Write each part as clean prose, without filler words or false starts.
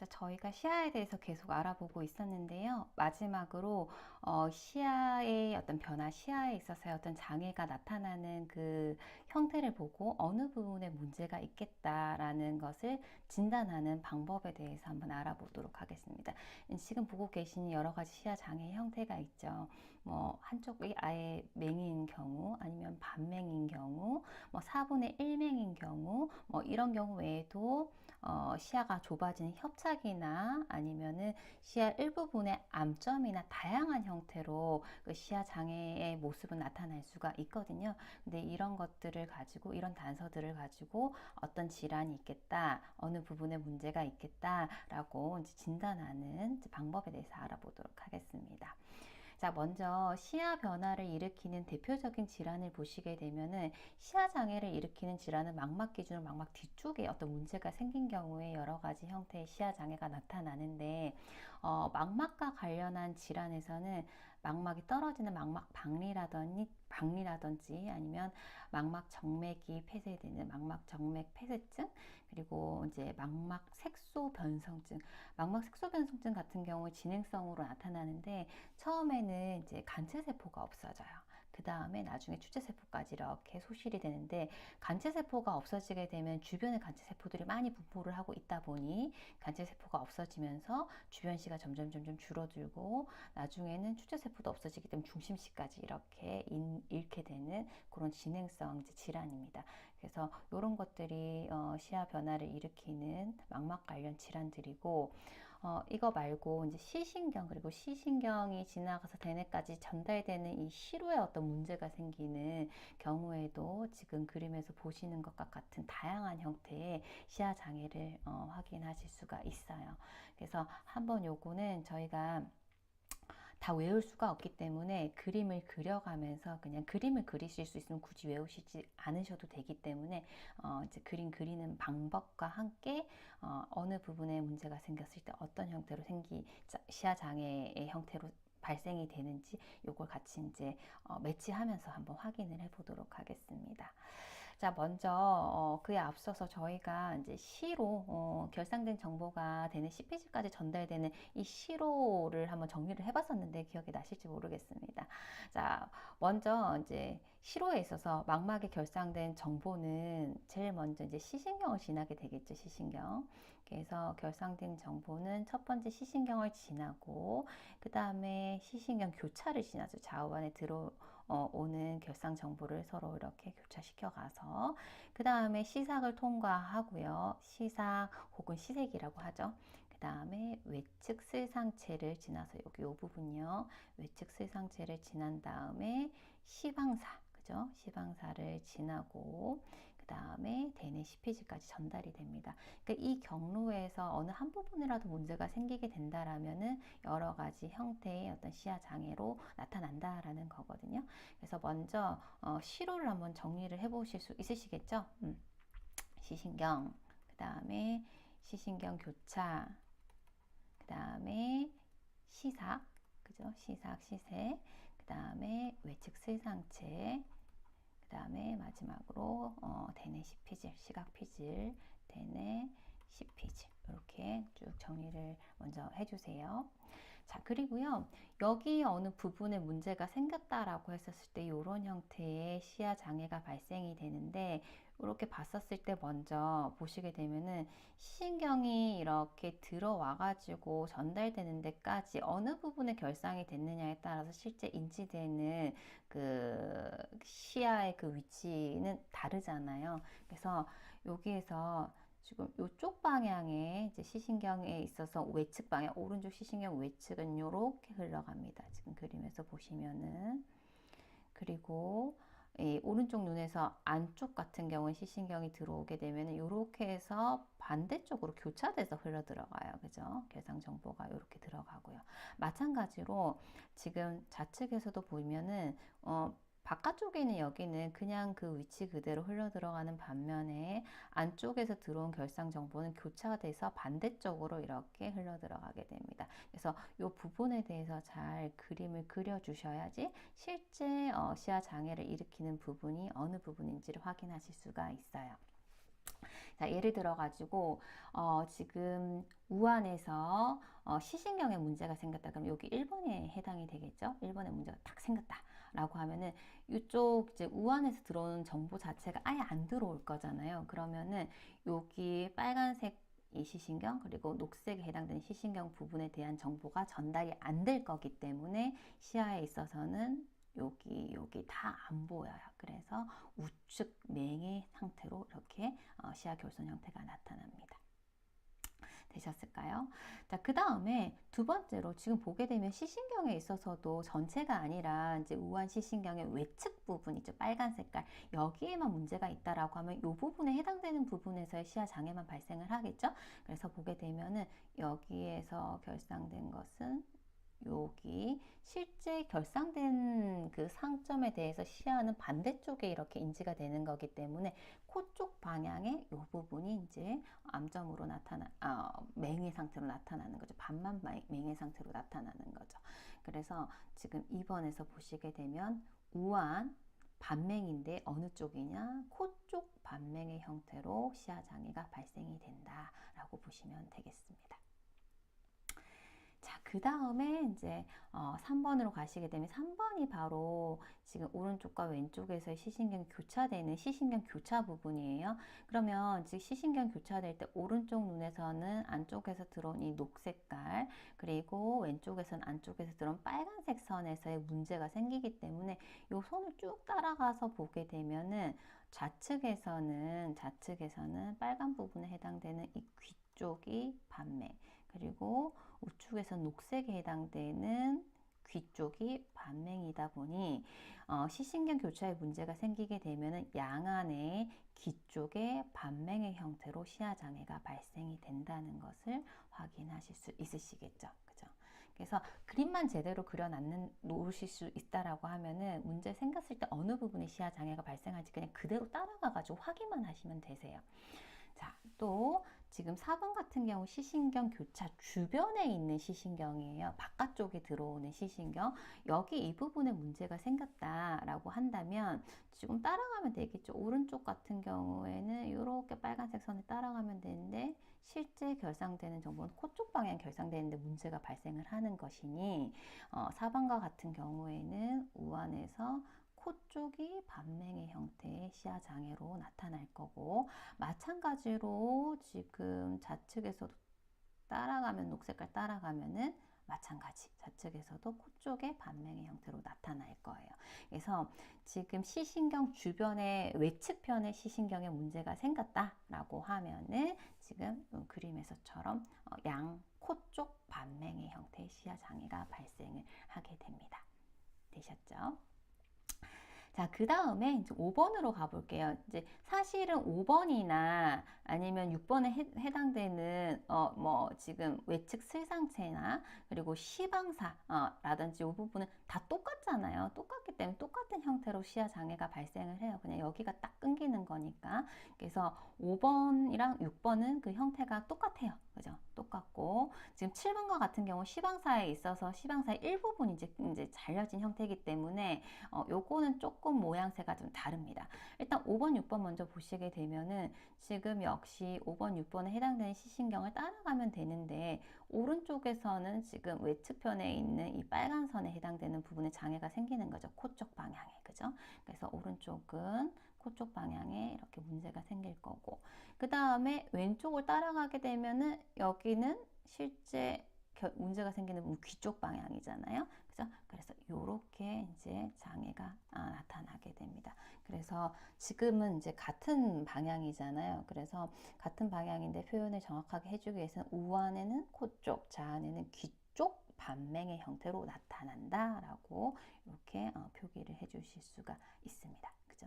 자, 저희가 시야에 대해서 계속 알아보고 있었는데요. 마지막으로 시야의 어떤 변화, 시야에 있어서의 어떤 장애가 나타나는 그 형태를 보고 어느 부분에 문제가 있겠다라는 것을 진단하는 방법에 대해서 한번 알아보도록 하겠습니다. 지금 보고 계신 여러 가지 시야 장애 형태가 있죠. 뭐 한쪽이 아예 맹인 경우, 아니면 반맹인 경우, 뭐 4분의 1맹인 경우, 뭐 이런 경우 외에도 시야가 좁아지는 협착이나 아니면은 시야 일부분의 암점이나 다양한 형태로 그 시야 장애의 모습은 나타날 수가 있거든요. 근데 이런 것들을 가지고, 이런 단서들을 가지고 어떤 질환이 있겠다, 어느 부분에 문제가 있겠다라고 이제 진단하는 방법에 대해서 알아보도록 하겠습니다. 자, 먼저 시야 변화를 일으키는 대표적인 질환을 보시게 되면은, 시야 장애를 일으키는 질환은 망막 기준으로 망막 뒤쪽에 어떤 문제가 생긴 경우에 여러 가지 형태의 시야 장애가 나타나는데, 망막과 관련한 질환에서는 망막이 떨어지는 망막 박리라든지 아니면 망막 정맥이 폐쇄되는 망막 정맥 폐쇄증, 그리고 이제 망막 색소 변성증, 망막 색소 변성증 같은 경우 진행성으로 나타나는데, 처음에는 이제 간체세포가 없어져요. 그 다음에 나중에 추체세포까지 이렇게 소실이 되는데, 간체세포가 없어지게 되면 주변에 간체세포들이 많이 분포를 하고 있다 보니 간체세포가 없어지면서 주변시가 점점 줄어들고, 나중에는 추체세포도 없어지기 때문에 중심시까지 이렇게 잃게 되는 그런 진행성 질환입니다. 그래서 이런 것들이 시야 변화를 일으키는 망막 관련 질환들이고, 이거 말고 이제 시신경, 그리고 시신경이 지나가서 대뇌까지 전달되는 이 시로에 어떤 문제가 생기는 경우에도 지금 그림에서 보시는 것과 같은 다양한 형태의 시야 장애를 확인하실 수가 있어요. 그래서 한번 요거는 저희가 다 외울 수가 없기 때문에 그림을 그려가면서, 그냥 그림을 그리실 수 있으면 굳이 외우시지 않으셔도 되기 때문에 이제 그림 그리는 방법과 함께 어느 부분에 문제가 생겼을 때 어떤 형태로 시야 장애의 형태로 발생이 되는지, 요걸 같이 이제 매치하면서 한번 확인을 해 보도록 하겠습니다. 자, 먼저 그에 앞서서 저희가 이제 시로 결상된 정보가 되는 CPG까지 전달되는 이 시로를 한번 정리를 해봤었는데 기억이 나실지 모르겠습니다. 자, 먼저 이제 시로에 있어서 망막에 결상된 정보는 제일 먼저 이제 시신경을 지나게 되겠죠. 시신경. 그래서 결상된 정보는 첫 번째 시신경을 지나고, 그 다음에 시신경 교차를 지나서 좌우 안에 들어오는 결상 정보를 서로 이렇게 교차시켜 가서, 그 다음에 시삭을 통과하고요. 시삭 혹은 시색이라고 하죠. 그 다음에 외측 슬상체를 지나서 여기 이 부분요. 외측 슬상체를 지난 다음에 시방사, 그죠? 시방사를 지나고, 그 다음에 대뇌 CPG까지 전달이 됩니다. 그러니까 이 경로에서 어느 한 부분이라도 문제가 생기게 된다라면은 여러 가지 형태의 어떤 시야 장애로 나타난다라는 거거든요. 그래서 먼저 시로를 한번 정리를 해보실 수 있으시겠죠? 시신경, 그 다음에 시신경 교차, 그 다음에 시삭, 그죠? 시삭, 시색, 그 다음에 외측 슬상체, 그 다음에 마지막으로 대뇌 시피질, 시각 피질, 대뇌 시피질, 이렇게 쭉 정리를 먼저 해주세요. 자, 그리고요, 여기 어느 부분에 문제가 생겼다라고 했었을 때 이런 형태의 시야 장애가 발생이 되는데, 이렇게 봤었을 때 먼저 보시게 되면은 시신경이 이렇게 들어와 가지고 전달되는 데까지 어느 부분에 결상이 됐느냐에 따라서 실제 인지되는 그 시야의 그 위치는 다르잖아요. 그래서 여기에서 지금 이쪽 방향에 이제 시신경에 있어서 외측 방향, 오른쪽 시신경 외측은 이렇게 흘러갑니다. 지금 그림에서 보시면은. 그리고 오른쪽 눈에서 안쪽 같은 경우는 시신경이 들어오게 되면 이렇게 해서 반대쪽으로 교차돼서 흘러 들어가요. 그죠? 결상 정보가 이렇게 들어가고요. 마찬가지로 지금 좌측에서도 보면은 바깥쪽에 있는 여기는 그냥 그 위치 그대로 흘러 들어가는 반면에, 안쪽에서 들어온 결상 정보는 교차가 돼서 반대쪽으로 이렇게 흘러 들어가게 됩니다. 그래서 이 부분에 대해서 잘 그림을 그려 주셔야지 실제 시야 장애를 일으키는 부분이 어느 부분인지를 확인하실 수가 있어요. 자, 예를 들어 가지고 지금 우한에서 시신경에 문제가 생겼다. 그럼 여기 1번에 해당이 되겠죠? 1번에 문제가 딱 생겼다. 라고 하면은 이쪽 이제 우한에서 들어오는 정보 자체가 아예 안 들어올 거잖아요. 그러면은 여기 빨간색 이 시신경 그리고 녹색에 해당되는 시신경 부분에 대한 정보가 전달이 안 될 거기 때문에 시야에 있어서는 여기 다 안 보여요. 그래서 우측 맹의 상태로 이렇게 시야 결손 형태가 나타납니다. 되셨을까요? 자, 그 다음에 두 번째로 지금 보게 되면 시신경에 있어서도 전체가 아니라 이제 우한 시신경의 외측 부분 있죠. 빨간 색깔. 여기에만 문제가 있다라고 하면 이 부분에 해당되는 부분에서의 시야 장애만 발생을 하겠죠. 그래서 보게 되면은 여기에서 결상된 것은 여기 실제 결상된 그 상점에 대해서 시야는 반대쪽에 이렇게 인지가 되는 거기 때문에 코 쪽 방향의 이 부분이 이제 암점으로 맹의 상태로 나타나는 거죠. 반만 맹의 상태로 나타나는 거죠. 그래서 지금 2번에서 보시게 되면 우한 반맹인데 어느 쪽이냐? 코 쪽 반맹의 형태로 시야 장애가 발생이 된다라고 보시면 되겠습니다. 자, 그 다음에 이제 3번으로 가시게 되면 3번이 바로 지금 오른쪽과 왼쪽에서의 시신경 교차되는 시신경 교차 부분이에요. 그러면 즉 시신경 교차될 때 오른쪽 눈에서는 안쪽에서 들어온 이 녹색깔 그리고 왼쪽에서는 안쪽에서 들어온 빨간색 선에서의 문제가 생기기 때문에 이 손을 쭉 따라가서 보게 되면은 좌측에서는 빨간 부분에 해당되는 이 귀 쪽이 반매 그리고 우측에서 녹색에 해당되는 귀 쪽이 반맹이다 보니 시신경 교차에 문제가 생기게 되면 양안의 귀 쪽에 반맹의 형태로 시야 장애가 발생이 된다는 것을 확인하실 수 있으시겠죠. 그죠? 그래서 그림만 제대로 놓으실 수 있다라고 하면은 문제 생겼을 때 어느 부분에 시야 장애가 발생할지 그냥 그대로 따라가 가지고 확인만 하시면 되세요. 자, 또 지금 4번 같은 경우 시신경 교차 주변에 있는 시신경이에요. 바깥쪽에 들어오는 시신경. 여기 이 부분에 문제가 생겼다라고 한다면 지금 따라가면 되겠죠. 오른쪽 같은 경우에는 이렇게 빨간색 선을 따라가면 되는데 실제 결상되는 정보는 코 쪽 방향 결상되는데 문제가 발생을 하는 것이니 4번과 같은 경우에는 우한에서 코 쪽이 반맹의 형태의 시야 장애로 나타날 거고 마찬가지로 지금 좌측에서도 따라가면 녹색깔 따라가면은 마찬가지 좌측에서도 코 쪽에 반맹의 형태로 나타날 거예요. 그래서 지금 시신경 주변의 외측편의 시신경에 문제가 생겼다라고 하면은 지금 그림에서처럼 양 코 쪽 반맹의 형태의 시야 장애가 발생을 하게 됩니다. 되셨죠? 자, 그 다음에 이제 5번으로 가볼게요. 이제 사실은 5번이나 아니면 6번에 해당되는 뭐 지금 외측 슬상체나 그리고 시방사라든지 이 부분은 다 똑같잖아요. 똑같기 때문에 똑같은 형태로 시야 장애가 발생을 해요. 그냥 여기가 딱 끊기는 거니까. 그래서 5번이랑 6번은 그 형태가 똑같아요. 그죠? 똑같고 지금 7번과 같은 경우 시방사에 있어서 시방사의 일부분이 이제 잘려진 형태이기 때문에 요거는 조금 모양새가 좀 다릅니다. 일단 5번, 6번 먼저 보시게 되면은 지금 역시 5번, 6번에 해당되는 시신경을 따라가면 되는데 오른쪽에서는 지금 외측편에 있는 이 빨간 선에 해당되는 부분에 장애가 생기는 거죠. 코 쪽 방향에. 그죠? 그래서 오른쪽은 코 쪽 방향에 이렇게 문제가 생길 거고 그 다음에 왼쪽을 따라가게 되면은 여기는 실제 문제가 생기는 귀 쪽 방향이잖아요. 그죠? 그래서 이렇게 이제 장애가 나타나게 됩니다. 그래서 지금은 이제 같은 방향이잖아요. 그래서 같은 방향인데 표현을 정확하게 해주기 위해서는 우한에는 코 쪽, 좌안에는 귀 쪽 반맹의 형태로 나타난다라고 이렇게 표기를 해주실 수가 있습니다. 그죠?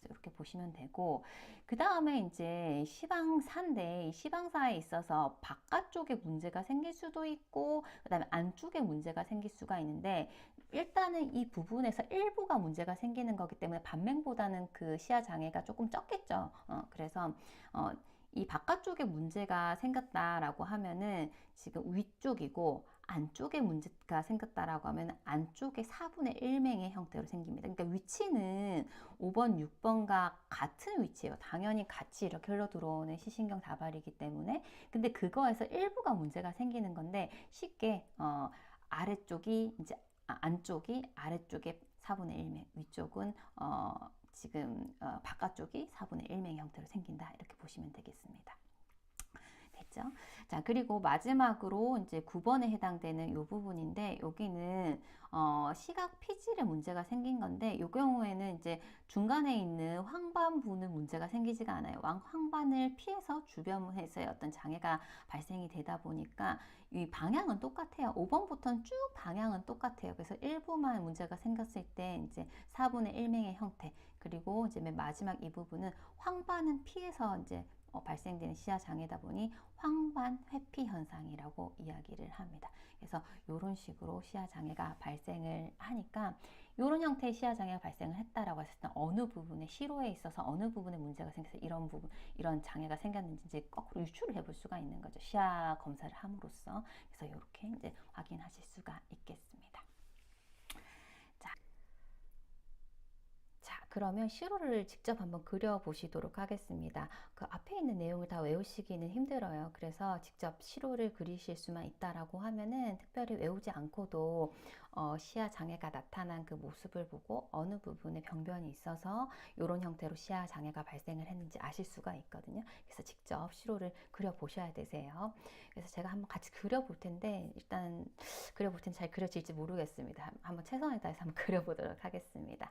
그래서 이렇게 보시면 되고 그 다음에 이제 시방사인데 이 시방사에 있어서 바깥쪽에 문제가 생길 수도 있고 그 다음에 안쪽에 문제가 생길 수가 있는데 일단은 이 부분에서 일부가 문제가 생기는 거기 때문에 반맹보다는 그 시야 장애가 조금 적겠죠. 그래서 이 바깥쪽에 문제가 생겼다라고 하면은 지금 위쪽이고 안쪽에 문제가 생겼다라고 하면 안쪽에 4분의 1맹의 형태로 생깁니다. 그러니까 위치는 5번, 6번과 같은 위치예요. 당연히 같이 이렇게 흘러 들어오는 시신경 다발이기 때문에. 근데 그거에서 일부가 문제가 생기는 건데 쉽게 아래쪽이 이제 안쪽이 아래쪽에 4분의 1맹, 위쪽은 지금 바깥쪽이 4분의 1맹 형태로 생긴다. 이렇게 보시면 되겠습니다. 됐죠? 자, 그리고 마지막으로 이제 9번에 해당되는 이 부분인데 여기는 시각 피질에 문제가 생긴 건데 이 경우에는 이제 중간에 있는 황반부는 문제가 생기지가 않아요. 황반을 피해서 주변에서의 어떤 장애가 발생이 되다 보니까 이 방향은 똑같아요. 5번부터는 쭉 방향은 똑같아요. 그래서 일부만 문제가 생겼을 때 이제 4분의 1맹의 형태, 그리고 이제 맨 마지막 이 부분은 황반은 피해서 이제 발생되는 시야 장애다 보니 황반 회피 현상이라고 이야기를 합니다. 그래서 이런 식으로 시야 장애가 발생을 하니까 이런 형태의 시야 장애가 발생을 했다라고 했을 때 어느 부분에 시로에 있어서 어느 부분에 문제가 생겨서 이런 부분 이런 장애가 생겼는지 이제 거꾸로 유추를 해볼 수가 있는 거죠. 시야 검사를 함으로써. 그래서 이렇게 이제 확인하실 수가 있겠습니다. 그러면 시로를 직접 한번 그려보시도록 하겠습니다. 그 앞에 있는 내용을 다 외우시기는 힘들어요. 그래서 직접 시로를 그리실 수만 있다라고 하면은 특별히 외우지 않고도 시야 장애가 나타난 그 모습을 보고 어느 부분에 병변이 있어서 이런 형태로 시야 장애가 발생을 했는지 아실 수가 있거든요. 그래서 직접 시로를 그려보셔야 되세요. 그래서 제가 한번 같이 그려볼 텐데 일단 그려볼 텐데 잘 그려질지 모르겠습니다. 한번 최선을 다해서 한번 그려보도록 하겠습니다.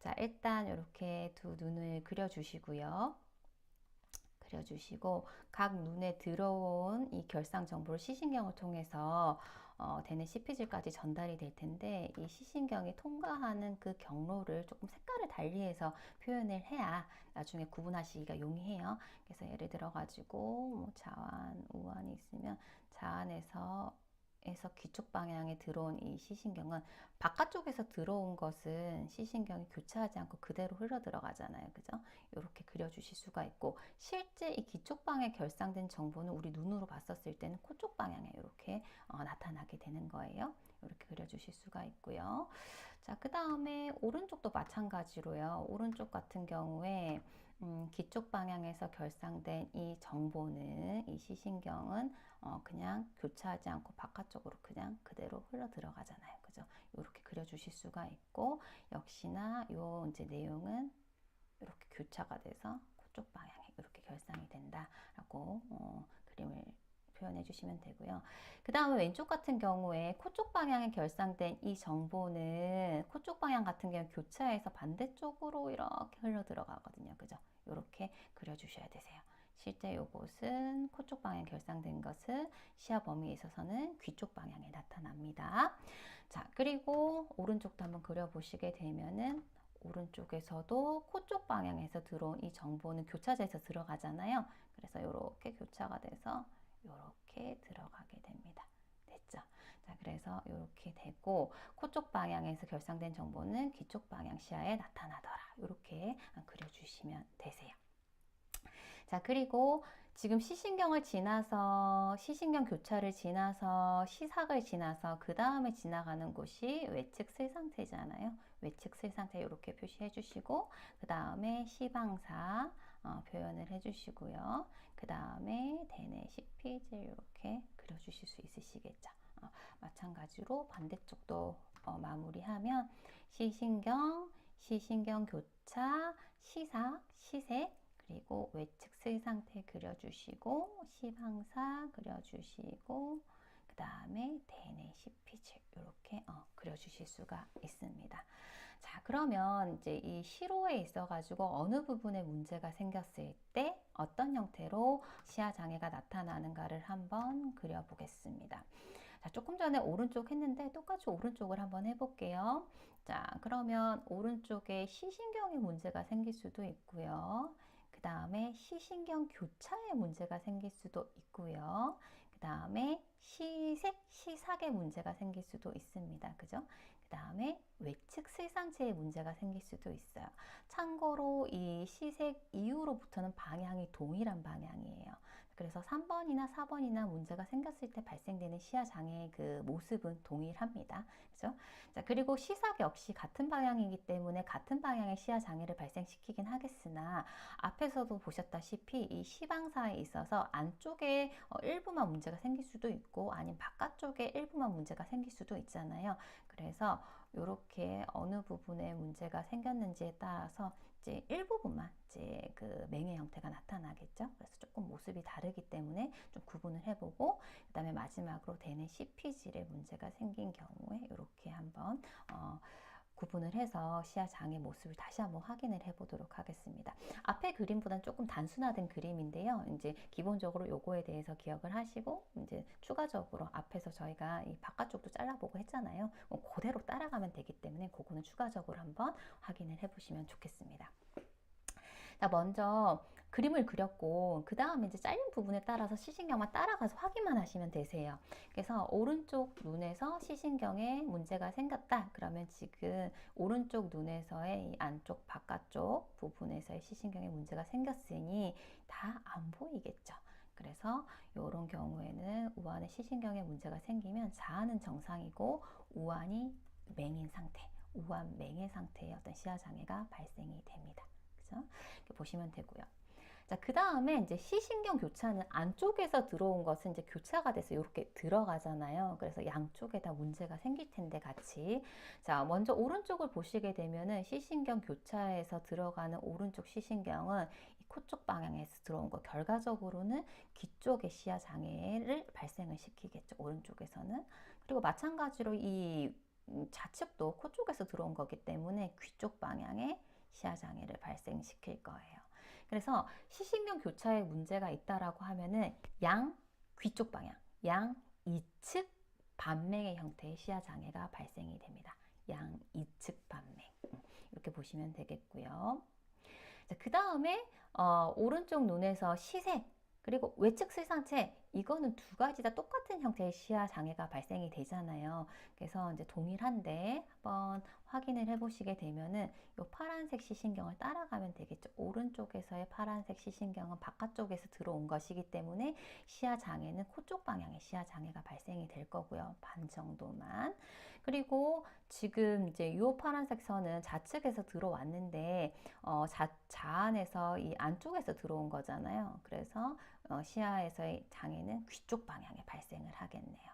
자, 일단 이렇게 두 눈을 그려주시고요. 그려주시고 각 눈에 들어온 이 결상 정보를 시신경을 통해서 대뇌 CPG까지 전달이 될 텐데 이 시신경이 통과하는 그 경로를 조금 색깔을 달리해서 표현을 해야 나중에 구분하시기가 용이해요. 그래서 예를 들어 가지고 뭐 자완, 우완이 있으면 자완에서 귀 쪽 방향에 들어온 이 시신경은 바깥쪽에서 들어온 것은 시신경이 교차하지 않고 그대로 흘러 들어가잖아요. 그죠? 이렇게 그려주실 수가 있고 실제 이 귀 쪽 방향에 결상된 정보는 우리 눈으로 봤었을 때는 코 쪽 방향에 이렇게 나타나게 되는 거예요. 이렇게 그려주실 수가 있고요. 자, 그 다음에 오른쪽도 마찬가지로요. 오른쪽 같은 경우에 귀 쪽 방향에서 결상된 이 정보는 이 시신경은 그냥 교차하지 않고 바깥쪽으로 그냥 그대로 흘러 들어가잖아요. 그죠? 이렇게 그려주실 수가 있고 역시나 요 이제 내용은 이렇게 교차가 돼서 그쪽 방향에 이렇게 결상이 된다라고 그림을 표현해 주시면 되고요. 그 다음에 왼쪽 같은 경우에 코 쪽 방향에 결상된 이 정보는 코 쪽 방향 같은 경우 교차해서 반대쪽으로 이렇게 흘러 들어가거든요. 그죠? 이렇게 그려주셔야 되세요. 실제 이곳은 코 쪽 방향 결상된 것은 시야 범위에 있어서는 귀 쪽 방향에 나타납니다. 자, 그리고 오른쪽도 한번 그려보시게 되면은 오른쪽에서도 코 쪽 방향에서 들어온 이 정보는 교차돼서 들어가잖아요. 그래서 이렇게 교차가 돼서 이렇게 들어가게 됩니다. 됐죠? 자, 그래서 이렇게 되고 코 쪽 방향에서 결상된 정보는 귀 쪽 방향 시야에 나타나더라. 이렇게 그려주시면 되세요. 자, 그리고 지금 시신경을 지나서 시신경 교차를 지나서 시삭을 지나서 그 다음에 지나가는 곳이 외측 슬상태잖아요. 외측 슬상태 이렇게 표시해 주시고 그 다음에 시방사 표현을 해 주시고요. 그 다음에 대뇌 CP질 이렇게 그려주실 수 있으시겠죠. 마찬가지로 반대쪽도 마무리하면 시신경, 시신경 교차, 시삭, 시색 그리고 외측 슬상태 그려주시고 시방사 그려주시고 그 다음에 대뇌 CP질 이렇게 그려주실 수가 있습니다. 자, 그러면 이제 이 시로에 있어가지고 어느 부분에 문제가 생겼을 때 어떤 형태로 시야 장애가 나타나는가를 한번 그려보겠습니다. 자, 조금 전에 오른쪽 했는데 똑같이 오른쪽을 한번 해볼게요. 자, 그러면 오른쪽에 시신경에 문제가 생길 수도 있고요. 그 다음에 시신경 교차에 문제가 생길 수도 있고요. 그 다음에 시색, 시삭에 문제가 생길 수도 있습니다. 그죠? 그 다음에 외측 슬상체에 문제가 생길 수도 있어요. 참고로 이 시색 이후로부터는 방향이 동일한 방향이에요. 그래서 3번이나 4번이나 문제가 생겼을 때 발생되는 시야 장애의 그 모습은 동일합니다. 그죠? 자, 그리고 시각 역시 같은 방향이기 때문에 같은 방향의 시야 장애를 발생시키긴 하겠으나 앞에서도 보셨다시피 이 시방사에 있어서 안쪽에 일부만 문제가 생길 수도 있고 아니면 바깥쪽에 일부만 문제가 생길 수도 있잖아요. 그래서 이렇게 어느 부분에 문제가 생겼는지에 따라서 이제 일부분만 이제 그 맹의 형태가 나타나겠죠. 그래서 조금 모습이 다르기 때문에 좀 구분을 해보고 그다음에 마지막으로 대뇌 CP질에 문제가 생긴 경우에 이렇게 한번 구분을 해서 시야 장애 모습을 다시 한번 확인을 해보도록 하겠습니다. 앞에 그림보다는 조금 단순화된 그림인데요. 이제 기본적으로 요거에 대해서 기억을 하시고 이제 추가적으로 앞에서 저희가 이 바깥쪽도 잘라보고 했잖아요. 그대로 따라가면 되기 때문에 그거는 추가적으로 한번 확인을 해보시면 좋겠습니다. 자, 먼저 그림을 그렸고 그 다음에 이제 잘린 부분에 따라서 시신경만 따라가서 확인만 하시면 되세요. 그래서 오른쪽 눈에서 시신경에 문제가 생겼다. 그러면 지금 오른쪽 눈에서의 이 안쪽 바깥쪽 부분에서의 시신경에 문제가 생겼으니 다 안 보이겠죠. 그래서 이런 경우에는 우한의 시신경에 문제가 생기면 자아는 정상이고 우한이 맹인 상태, 우한 맹의 상태의 어떤 시야 장애가 발생이 됩니다. 그죠? 이렇게 보시면 되고요. 자, 그 다음에 이제 시신경 교차는 안쪽에서 들어온 것은 이제 교차가 돼서 이렇게 들어가잖아요. 그래서 양쪽에 다 문제가 생길 텐데 같이. 자, 먼저 오른쪽을 보시게 되면은 시신경 교차에서 들어가는 오른쪽 시신경은 이 코 쪽 방향에서 들어온 거 결과적으로는 귀 쪽의 시야 장애를 발생을 시키겠죠. 오른쪽에서는. 그리고 마찬가지로 이 좌측도 코 쪽에서 들어온 거기 때문에 귀 쪽 방향에 시야 장애를 발생시킬 거예요. 그래서 시신경 교차에 문제가 있다라고 하면은 양 귀 쪽 방향, 양 이측 반맹의 형태의 시야 장애가 발생이 됩니다. 양 이측 반맹 이렇게 보시면 되겠고요. 그 다음에 오른쪽 눈에서 시색 그리고 외측 슬상체 이거는 두 가지 다 똑같은 형태의 시야 장애가 발생이 되잖아요. 그래서 이제 동일한데 한번 확인을 해보시게 되면은 이 파란색 시신경을 따라가면 되겠죠. 오른쪽에서의 파란색 시신경은 바깥쪽에서 들어온 것이기 때문에 시야 장애는 코 쪽 방향의 시야 장애가 발생이 될 거고요. 반 정도만. 그리고 지금 이제 이 파란색 선은 좌측에서 들어왔는데 자안에서 이 안쪽에서 들어온 거잖아요. 그래서 시야에서의 장애는 귀 쪽 방향에 발생을 하겠네요.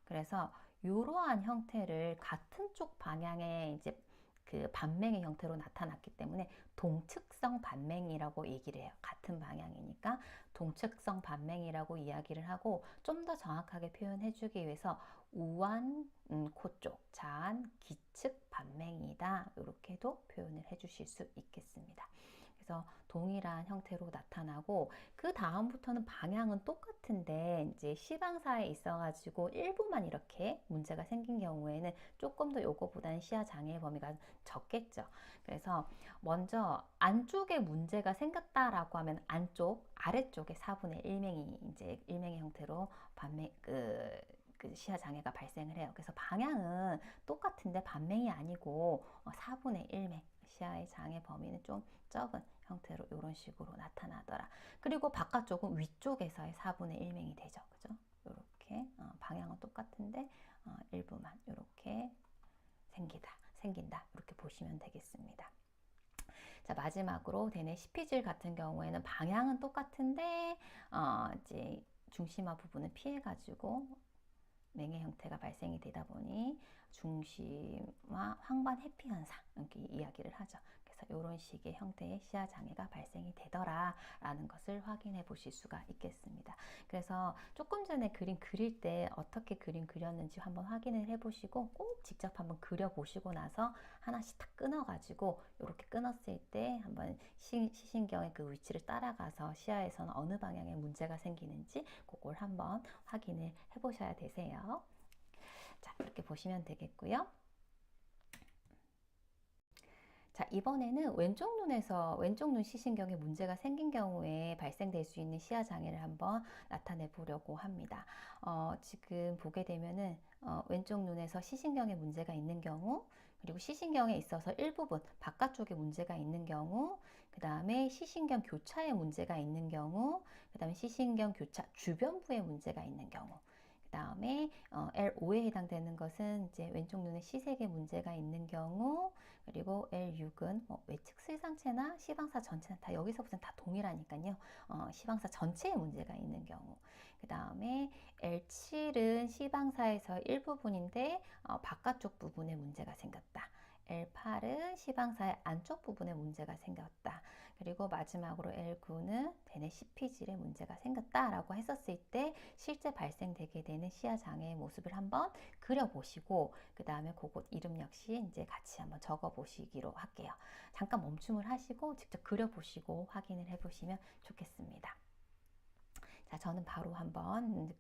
그래서 이러한 형태를 같은 쪽 방향의 이제 그 반맹의 형태로 나타났기 때문에 동측성 반맹이라고 얘기를 해요. 같은 방향이니까 동측성 반맹이라고 이야기를 하고 좀 더 정확하게 표현해 주기 위해서 우한 코 쪽, 자안 기측 반맹이다. 이렇게도 표현을 해 주실 수 있겠습니다. 그래서 동일한 형태로 나타나고 그 다음부터는 방향은 똑같은데 이제 시방사에 있어가지고 일부만 이렇게 문제가 생긴 경우에는 조금 더 요거보다는 시야 장애의 범위가 적겠죠. 그래서 먼저 안쪽에 문제가 생겼다라고 하면 안쪽 아래쪽에 4분의 1맹이 이제 1맹의 형태로 반맹 그 시야 장애가 발생을 해요. 그래서 방향은 똑같은데 반맹이 아니고 4분의 1맹 시야의 장애 범위는 좀 적은 형태로 이런 식으로 나타나더라. 그리고 바깥쪽은 위쪽에서의 4분의 1맹이 되죠. 그죠? 이렇게 방향은 똑같은데 일부만 이렇게 생긴다. 이렇게 보시면 되겠습니다. 자, 마지막으로 대뇌 CP질 같은 경우에는 방향은 똑같은데 이제 중심화 부분을 피해가지고 맹의 형태가 발생이 되다 보니 중심화 황반 회피 현상 이렇게 이야기를 하죠. 그래서 이런 식의 형태의 시야 장애가 발생이 되더라 라는 것을 확인해 보실 수가 있겠습니다. 그래서 조금 전에 그림 그릴 때 어떻게 그림 그렸는지 한번 확인을 해 보시고 꼭 직접 한번 그려 보시고 나서 하나씩 딱 끊어 가지고 이렇게 끊었을 때 한번 시신경의 그 위치를 따라가서 시야에서는 어느 방향에 문제가 생기는지 그걸 한번 확인을 해 보셔야 되세요. 자, 이렇게 보시면 되겠고요. 자, 이번에는 왼쪽 눈 시신경에 문제가 생긴 경우에 발생될 수 있는 시야 장애를 한번 나타내 보려고 합니다. 지금 보게 되면은 왼쪽 눈에서 시신경에 문제가 있는 경우, 그리고 시신경에 있어서 일부분 바깥쪽에 문제가 있는 경우, 그 다음에 시신경 교차에 문제가 있는 경우, 그 다음에 시신경 교차 주변부에 문제가 있는 경우, 그 다음에 L5에 해당되는 것은 이제 왼쪽 눈에 시색에 문제가 있는 경우, 그리고 L6은 외측 슬상체나 시방사 전체는 다 여기서부터는 다 동일하니까요. 시방사 전체에 문제가 있는 경우, 그 다음에 L7은 시방사에서 일부분인데 바깥쪽 부분에 문제가 생겼다. L8은 시방사의 안쪽 부분에 문제가 생겼다. 그리고 마지막으로 L9는 대뇌 CP질에 문제가 생겼다라고 했었을 때 실제 발생되게 되는 시야 장애의 모습을 한번 그려보시고 그 다음에 그곳 이름 역시 이제 같이 한번 적어보시기로 할게요. 잠깐 멈춤을 하시고 직접 그려보시고 확인을 해보시면 좋겠습니다. 자, 저는 바로 한번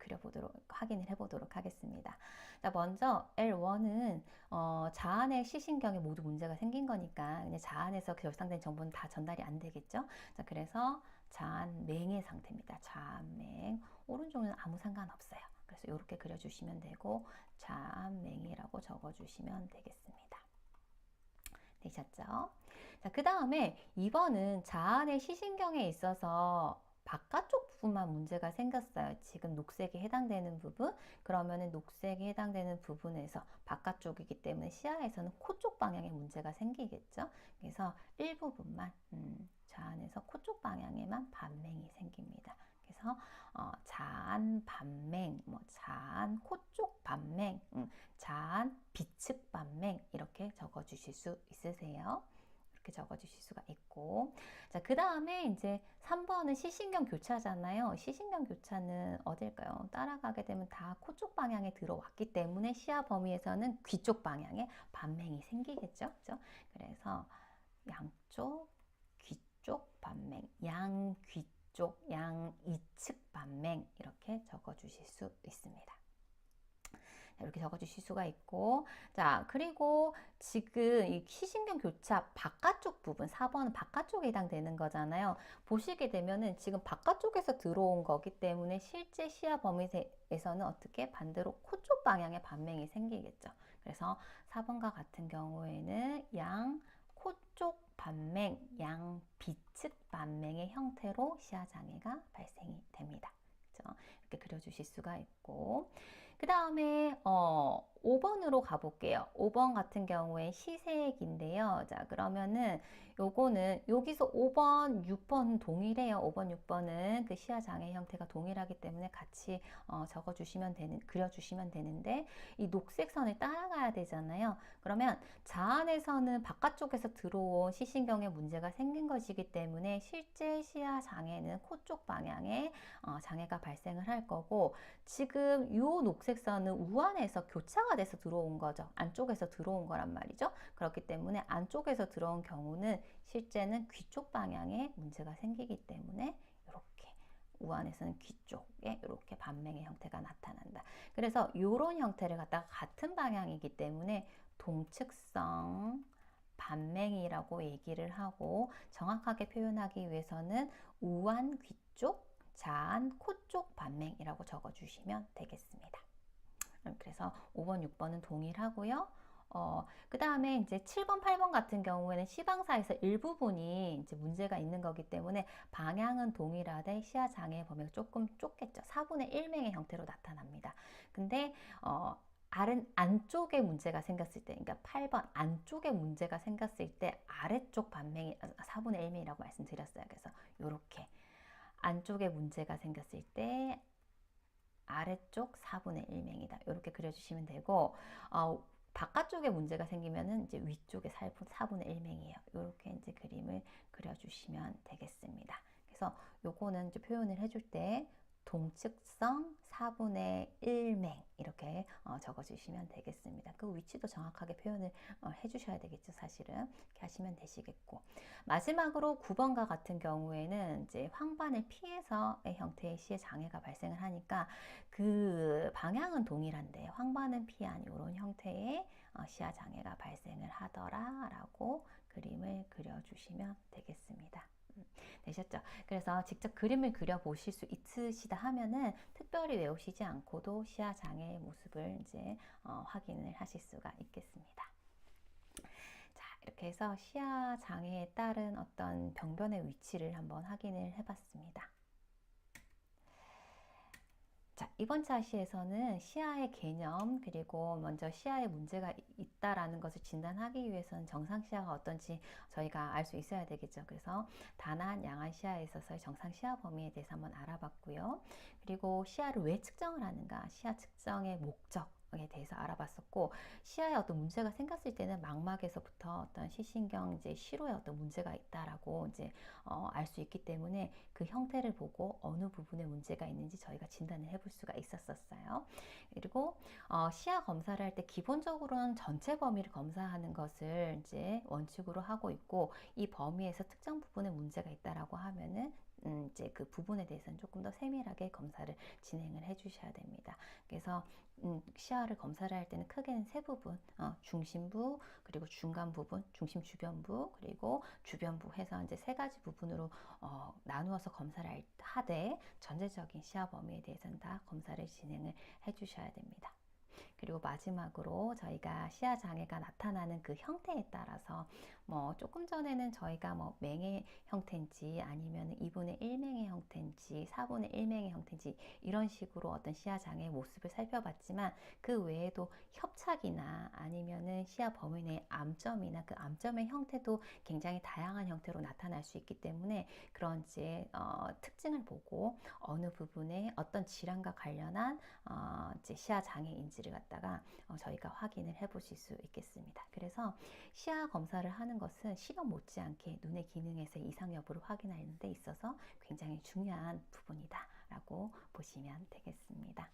확인을 해보도록 하겠습니다. 자, 먼저 L1은 자안의 시신경에 모두 문제가 생긴 거니까 그냥 자안에서 결상된 정보는 다 전달이 안 되겠죠. 자, 그래서 자안맹의 상태입니다. 자안맹. 오른쪽은 아무 상관없어요. 그래서 이렇게 그려주시면 되고 자안맹이라고 적어주시면 되겠습니다. 되셨죠? 자, 그 다음에 2번은 자안의 시신경에 있어서 바깥쪽 부분만 문제가 생겼어요. 지금 녹색에 해당되는 부분. 그러면은 녹색에 해당되는 부분에서 바깥쪽이기 때문에 시야에서는 코 쪽 방향에 문제가 생기겠죠. 그래서 일부분만 자안에서 코 쪽 방향에만 반맹이 생깁니다. 그래서 자안 반맹, 자안 코 쪽 반맹, 자안 비측 반맹 이렇게 적어주실 수 있으세요. 이렇게 적어주실 수가 있고, 자, 그 다음에 이제 3번은 시신경 교차잖아요. 시신경 교차는 어딜까요? 따라가게 되면 다 코 쪽 방향에 들어왔기 때문에 시야 범위에서는 귀 쪽 방향에 반맹이 생기겠죠. 그죠? 그래서 양쪽 귀 쪽 반맹, 양귀 쪽, 양이측 반맹 이렇게 적어주실 수 있습니다. 이렇게 적어주실 수가 있고, 자, 그리고 지금 이 시신경 교차 바깥쪽 부분, 4번은 바깥쪽에 해당되는 거잖아요. 보시게 되면은 지금 바깥쪽에서 들어온 거기 때문에 실제 시야 범위에서는 어떻게 반대로 코 쪽 방향에 반맹이 생기겠죠. 그래서 4번과 같은 경우에는 양 코 쪽 반맹, 양 비측 반맹의 형태로 시야 장애가 발생이 됩니다. 그렇죠? 이렇게 그려주실 수가 있고, 그 다음에 5번으로 가볼게요. 5번 같은 경우에 시색인데요. 자, 그러면은 요거는 여기서 5번, 6번 동일해요. 5번, 6번은 그 시야 장애 형태가 동일하기 때문에 같이 그려주시면 되는데 이 녹색 선을 따라가야 되잖아요. 그러면 자안에서는 바깥쪽에서 들어온 시신경에 문제가 생긴 것이기 때문에 실제 시야 장애는 코 쪽 방향에 장애가 발생을 할 거고, 지금 이 녹색 선은 우안에서 교차가 돼서 들어온 거죠. 안쪽에서 들어온 거란 말이죠. 그렇기 때문에 안쪽에서 들어온 경우는 실제는 귀 쪽 방향에 문제가 생기기 때문에 이렇게 우안에서는 귀 쪽에 이렇게 반맹의 형태가 나타난다. 그래서 이런 형태를 갖다가 같은 방향이기 때문에 동측성 반맹이라고 얘기를 하고, 정확하게 표현하기 위해서는 우안 귀 쪽, 자안 코 쪽 반맹이라고 적어주시면 되겠습니다. 그래서 5번, 6번은 동일하고요. 그 다음에 이제 7번, 8번 같은 경우에는 시방사에서 일부분이 이제 문제가 있는 거기 때문에 방향은 동일하되 시야 장애의 범위가 조금 좁겠죠. 4분의 1맹의 형태로 나타납니다. 근데 안쪽에 문제가 생겼을 때, 그러니까 8번 안쪽에 문제가 생겼을 때 아래쪽 반맹이 4분의 1맹이라고 말씀드렸어요. 그래서 이렇게 안쪽에 문제가 생겼을 때 아래쪽 4분의 1맹이다. 이렇게 그려주시면 되고, 바깥쪽에 문제가 생기면은 이제 위쪽에 4분의 1맹이에요. 이렇게 이제 그림을 그려주시면 되겠습니다. 그래서 요거는 이제 표현을 해줄 때 동측성 4분의 1맹 이렇게 적어주시면 되겠습니다. 그 위치도 정확하게 표현을 해주셔야 되겠죠. 사실은 이렇게 하시면 되시겠고, 마지막으로 9번과 같은 경우에는 이제 황반을 피해서의 형태의 시의 장애가 발생을 하니까 그 방향은 동일한데 황반은 피한 이런 형태의 시야 장애가 발생을 하더라라고 그림을 그려주시면 되겠습니다. 되셨죠? 그래서 직접 그림을 그려보실 수 있으시다 하면은 특별히 외우시지 않고도 시야 장애의 모습을 이제 확인을 하실 수가 있겠습니다. 이렇게 해서 시야 장애에 따른 어떤 병변의 위치를 한번 확인을 해봤습니다. 자, 이번 차시에서는 시야의 개념, 그리고 먼저 시야에 문제가 있다라는 것을 진단하기 위해서는 정상 시야가 어떤지 저희가 알 수 있어야 되겠죠. 그래서 단한, 양한 시야에 있어서의 정상 시야 범위에 대해서 한번 알아봤고요. 그리고 시야를 왜 측정을 하는가, 시야 측정의 목적, 에 대해서 알아봤었고, 시야에 어떤 문제가 생겼을 때는 망막에서부터 어떤 시신경 이제 시로에 어떤 문제가 있다라고 이제 알 수 있기 때문에 그 형태를 보고 어느 부분에 문제가 있는지 저희가 진단을 해볼 수가 있었어요. 그리고 시야 검사를 할 때 기본적으로는 전체 범위를 검사하는 것을 이제 원칙으로 하고 있고, 이 범위에서 특정 부분에 문제가 있다라고 하면은 이제 그 부분에 대해서는 조금 더 세밀하게 검사를 진행을 해 주셔야 됩니다. 그래서 시야를 검사를 할 때는 크게는 세 부분, 중심부, 그리고 중간 부분, 중심 주변부, 그리고 주변부 해서 이제 세 가지 부분으로 나누어서 검사를 하되, 전체적인 시야 범위에 대해서는 다 검사를 진행을 해 주셔야 됩니다. 그리고 마지막으로 저희가 시야 장애가 나타나는 그 형태에 따라서 뭐 조금 전에는 저희가 뭐 맹의 형태인지 아니면 2분의 1맹의 형태인지 4분의 1맹의 형태인지 이런 식으로 어떤 시야 장애의 모습을 살펴봤지만, 그 외에도 협착이나 아니면은 시야 범위 내 암점이나 그 암점의 형태도 굉장히 다양한 형태로 나타날 수 있기 때문에, 그런 이제 특징을 보고 어느 부분에 어떤 질환과 관련한 이제 시야 장애인지를 갖다가 저희가 확인을 해 보실 수 있겠습니다. 그래서 시야 검사를 하는 것은 시력 못지않게 눈의 기능에서의 이상 여부를 확인하는 데 있어서 굉장히 중요한 부분이다 라고 보시면 되겠습니다.